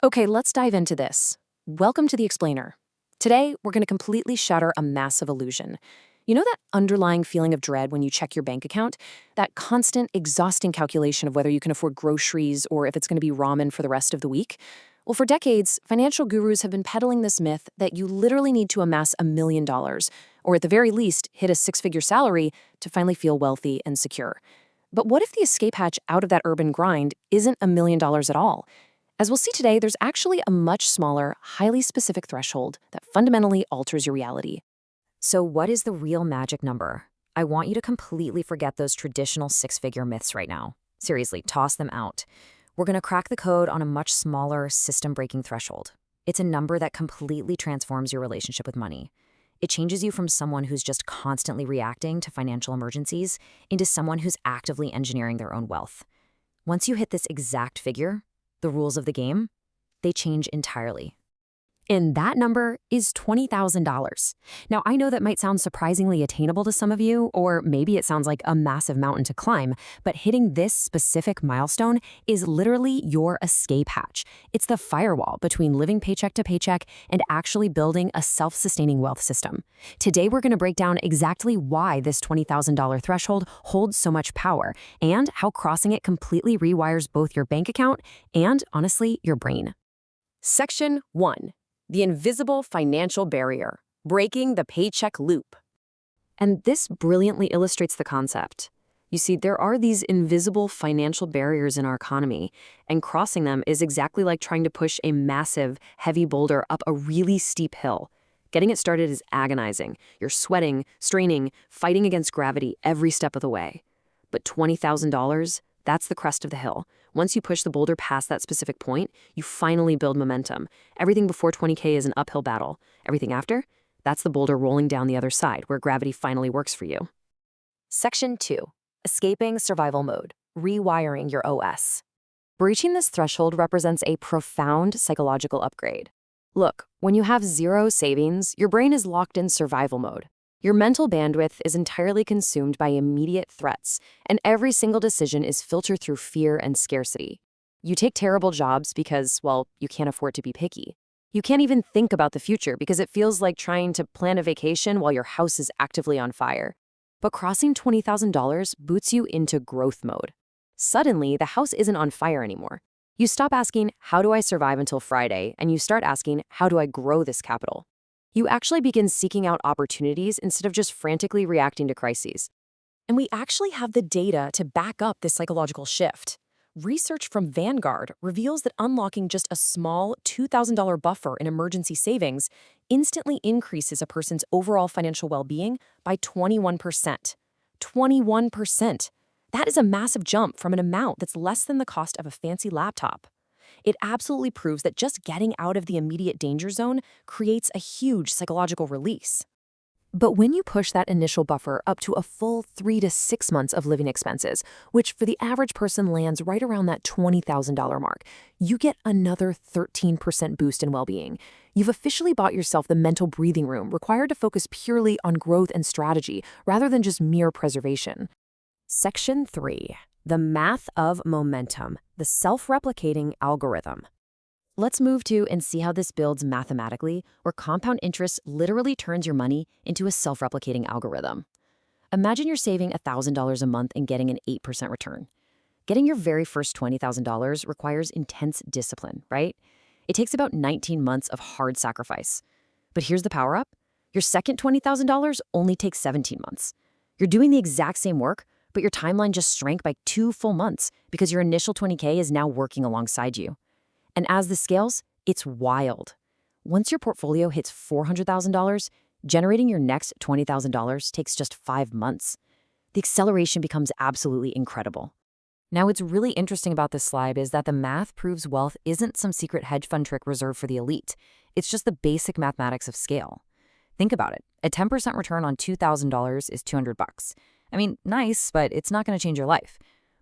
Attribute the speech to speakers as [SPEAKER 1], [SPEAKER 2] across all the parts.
[SPEAKER 1] Okay, let's dive into this. Welcome to The Explainer. Today, we're going to completely shatter a massive illusion. You know that underlying feeling of dread when you check your bank account? That constant, exhausting calculation of whether you can afford groceries or if it's going to be ramen for the rest of the week? Well, for decades, financial gurus have been peddling this myth that you literally need to amass $1 million, or at the very least, hit a six-figure salary to finally feel wealthy and secure. But what if the escape hatch out of that urban grind isn't $1 million at all? As we'll see today, there's actually a much smaller, highly specific threshold that fundamentally alters your reality. So, what is the real magic number? I want you to completely forget those traditional six-figure myths right now. Seriously, toss them out. We're going to crack the code on a much smaller, system-breaking threshold. It's a number that completely transforms your relationship with money. It changes you from someone who's just constantly reacting to financial emergencies into someone who's actively engineering their own wealth. Once you hit this exact figure, the rules of the game, they change entirely. And that number is $20,000. Now, I know that might sound surprisingly attainable to some of you, or maybe it sounds like a massive mountain to climb, but hitting this specific milestone is literally your escape hatch. It's the firewall between living paycheck to paycheck and actually building a self-sustaining wealth system. Today, we're going to break down exactly why this $20,000 threshold holds so much power and how crossing it completely rewires both your bank account and, honestly, your brain. Section 1. The invisible financial barrier, breaking the paycheck loop. And this brilliantly illustrates the concept. You see, there are these invisible financial barriers in our economy, and crossing them is exactly like trying to push a massive, heavy boulder up a really steep hill. Getting it started is agonizing. You're sweating, straining, fighting against gravity every step of the way. But $20,000, that's the crest of the hill. Once you push the boulder past that specific point, you finally build momentum. Everything before 20K is an uphill battle. Everything after? That's the boulder rolling down the other side, where gravity finally works for you. Section 2. Escaping survival mode. Rewiring your OS. Breaching this threshold represents a profound psychological upgrade. Look, when you have zero savings, your brain is locked in survival mode. Your mental bandwidth is entirely consumed by immediate threats, and every single decision is filtered through fear and scarcity. You take terrible jobs because, well, you can't afford to be picky. You can't even think about the future because it feels like trying to plan a vacation while your house is actively on fire. But crossing $20,000 boots you into growth mode. Suddenly, the house isn't on fire anymore. You stop asking, how do I survive until Friday, and you start asking, how do I grow this capital? You actually begin seeking out opportunities instead of just frantically reacting to crises. And we actually have the data to back up this psychological shift. Research from Vanguard reveals that unlocking just a small $2,000 buffer in emergency savings instantly increases a person's overall financial well-being by 21%. 21%. That is a massive jump from an amount that's less than the cost of a fancy laptop. It absolutely proves that just getting out of the immediate danger zone creates a huge psychological release. But when you push that initial buffer up to a full 3 to 6 months of living expenses, which for the average person lands right around that $20,000 mark, you get another 13% boost in well-being. You've officially bought yourself the mental breathing room required to focus purely on growth and strategy rather than just mere preservation. Section 3. The math of momentum, the self-replicating algorithm. Let's move to and see how this builds mathematically, where compound interest literally turns your money into a self-replicating algorithm. Imagine you're saving $1,000 a month and getting an 8% return. Getting your very first $20,000 requires intense discipline, right? It takes about 19 months of hard sacrifice. But here's the power-up. Your second $20,000 only takes 17 months. You're doing the exact same work, but your timeline just shrank by 2 full months because your initial 20K is now working alongside you. And as this scales, it's wild. Once your portfolio hits $400,000, generating your next $20,000 takes just 5 months. The acceleration becomes absolutely incredible. Now, what's really interesting about this slide is that the math proves wealth isn't some secret hedge fund trick reserved for the elite. It's just the basic mathematics of scale. Think about it. A 10% return on $2,000 is $200. I mean, nice, but it's not going to change your life.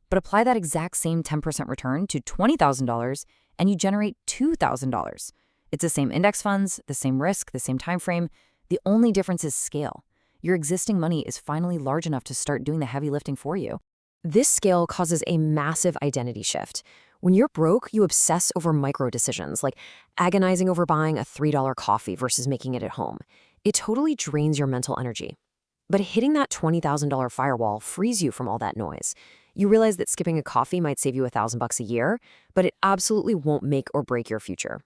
[SPEAKER 1] But apply that exact same 10% return to $20,000 and you generate $2,000. It's the same index funds, the same risk, the same time frame. The only difference is scale. Your existing money is finally large enough to start doing the heavy lifting for you. This scale causes a massive identity shift. When you're broke, you obsess over micro decisions, like agonizing over buying a $3 coffee versus making it at home. It totally drains your mental energy. But hitting that $20,000 firewall frees you from all that noise. You realize that skipping a coffee might save you $1,000 a year, but it absolutely won't make or break your future.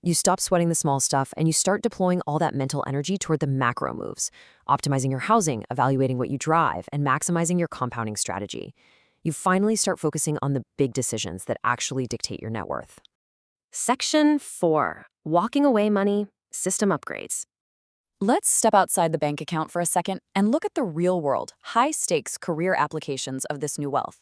[SPEAKER 1] You stop sweating the small stuff and you start deploying all that mental energy toward the macro moves, optimizing your housing, evaluating what you drive, and maximizing your compounding strategy. You finally start focusing on the big decisions that actually dictate your net worth. Section 4. Walking away money, system upgrades.
[SPEAKER 2] Let's step outside the bank account for a second and look at the real-world, high-stakes career applications of this new wealth.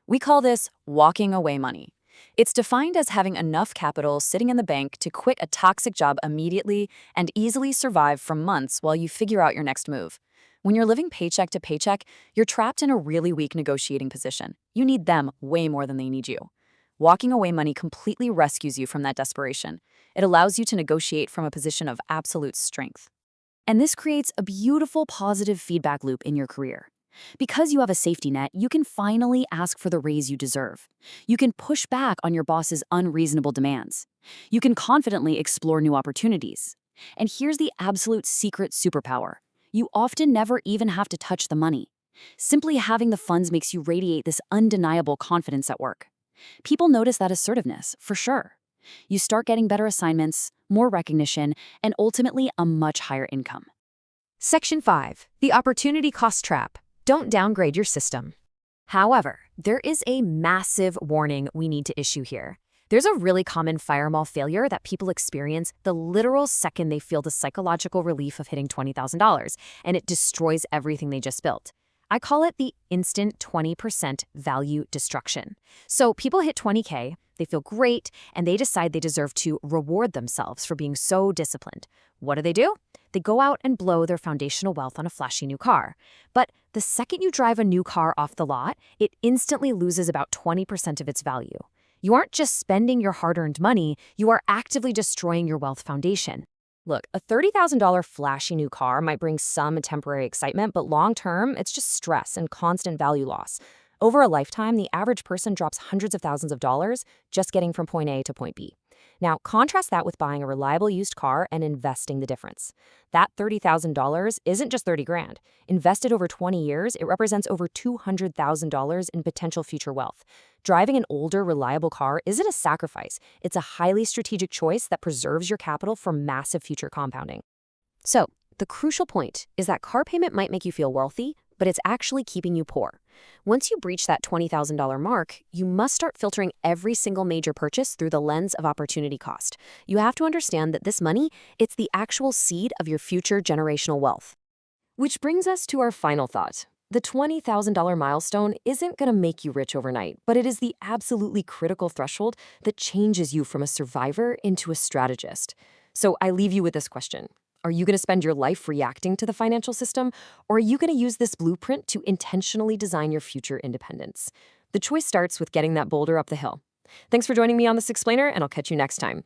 [SPEAKER 2] We call this walking away money. It's defined as having enough capital sitting in the bank to quit a toxic job immediately and easily survive for months while you figure out your next move. When you're living paycheck to paycheck, you're trapped in a really weak negotiating position. You need them way more than they need you. Walking away money completely rescues you from that desperation. It allows you to negotiate from a position of absolute strength. And this creates a beautiful positive feedback loop in your career. Because you have a safety net, you can finally ask for the raise you deserve. You can push back on your boss's unreasonable demands. You can confidently explore new opportunities. And here's the absolute secret superpower. You often never even have to touch the money. Simply having the funds makes you radiate this undeniable confidence at work. People notice that assertiveness, for sure. You start getting better assignments, more recognition, and ultimately a much higher income.
[SPEAKER 1] Section 5. The Opportunity Cost Trap. Don't downgrade your system. However, there is a massive warning we need to issue here. There's a really common fire mall failure that people experience the literal second they feel the psychological relief of hitting $20,000, and it destroys everything they just built. I call it the instant 20% value destruction. So people hit 20K, they feel great, and they decide they deserve to reward themselves for being so disciplined. What do? They go out and blow their foundational wealth on a flashy new car. But the second you drive a new car off the lot, it instantly loses about 20% of its value. You aren't just spending your hard-earned money, you are actively destroying your wealth foundation. Look, a $30,000 flashy new car might bring some temporary excitement, but long-term, it's just stress and constant value loss. Over a lifetime, the average person drops hundreds of thousands of dollars just getting from point A to point B. Now, contrast that with buying a reliable used car and investing the difference. That $30,000 isn't just 30 grand. Invested over 20 years, it represents over $200,000 in potential future wealth. Driving an older, reliable car isn't a sacrifice. It's a highly strategic choice that preserves your capital for massive future compounding. So, the crucial point is that car payment might make you feel wealthy, but it's actually keeping you poor. Once you breach that $20,000 mark, you must start filtering every single major purchase through the lens of opportunity cost. You have to understand that this money, it's the actual seed of your future generational wealth. Which brings us to our final thought. The $20,000 milestone isn't going to make you rich overnight, but it is the absolutely critical threshold that changes you from a survivor into a strategist. So I leave you with this question. Are you going to spend your life reacting to the financial system, or are you going to use this blueprint to intentionally design your future independence? The choice starts with getting that boulder up the hill. Thanks for joining me on This Explainer, and I'll catch you next time.